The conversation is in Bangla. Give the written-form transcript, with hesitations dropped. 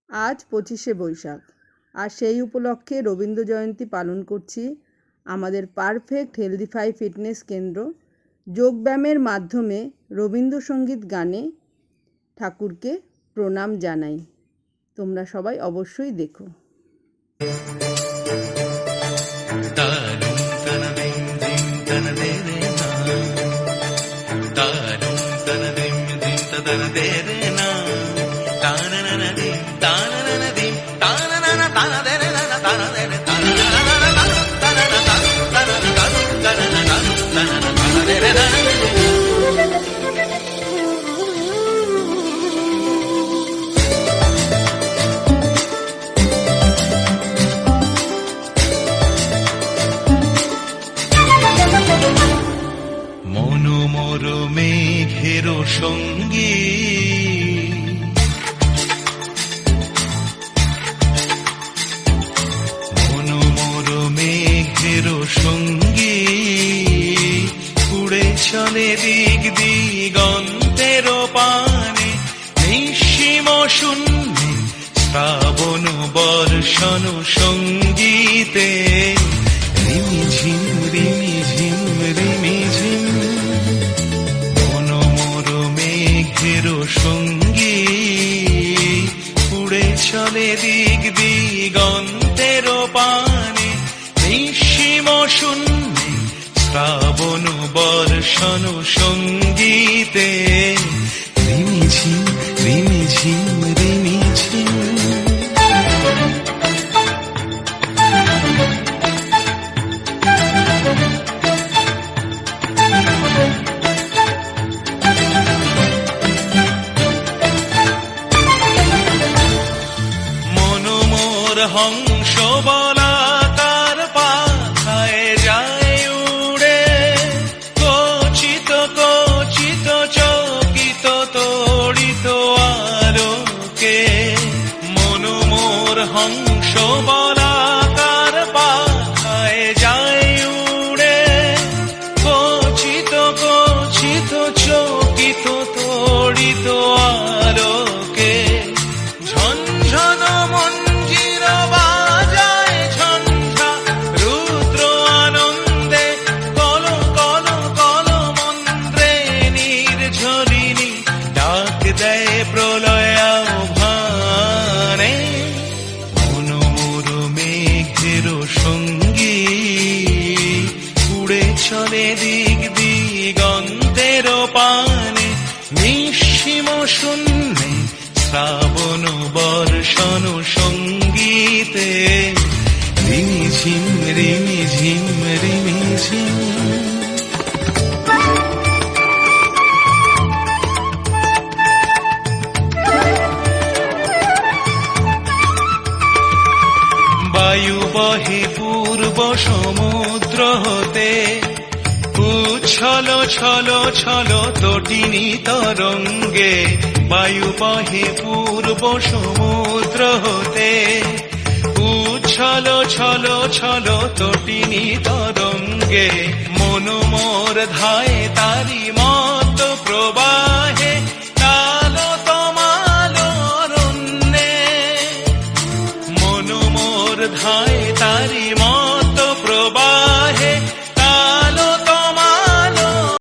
আজ 25শে বৈশাখ, আর সেই উপলক্ষে রবীন্দ্র জয়ন্তী পালন করছি আমাদের পারফেক্ট হেলদিফাই ফিটনেস কেন্দ্র। যোগব্যায়ামের মাধ্যমে রবীন্দ্রসঙ্গীত গানে ঠাকুরকে প্রণাম জানাই। তোমরা সবাই অবশ্যই দেখো। মনোমর মেঘের সঙ্গী মনোমর মেঘের সঙ্গী উড়ে চলে দিক দিগন্তের পানে, নিঃসীম শূন্যে শ্রাবণ বর্ষণ সঙ্গীতে রিমিঝিম রিমিঝিম রিমিঝিম। মনোমর মেঘের সঙ্গী উড়ে চলে দিক দিগন্তের পানে, নিঃসীম শূন্যে শ্রাবণ বর্ষণ সঙ্গীতে রিমিঝিম রিমিঝিম রিমিঝিম। হংস বলাকার পাখায় যায় উড়ে, কচিত কচিত চকিত তড়িত আলোকে। মনোমর হংস বলাকার পাখায় যায় উড়ে, কচিত কচিত চকিত তড়িত আলোকে। ঝনঝন মঞ্জির বাজায় ঝঞ্ঝা রুদ্র আনন্দে, কল কল কল মন্ত্রে নির্ঝরিণী ডাক দেয় প্রলয় আহ্বানে। মনোমর মেঘের সঙ্গী উড়ে চলে দিক দিগন্তের পানে, নিঃসীম শূন্যে শ্রাবণ বর্ষণ সঙ্গীতে রিমিঝিম রিমিঝিম রিমিঝিম। বায়ু বহে পূর্ব সমুদ্র হতে, উচ্ছল ছল ছল তটিনী তরঙ্গে। বায়ু বহে পূর্ব সমুদ্র হতে, উচ্ছল ছল ছল তটিনী তরঙ্গে। মনোমর ধায় তারি মত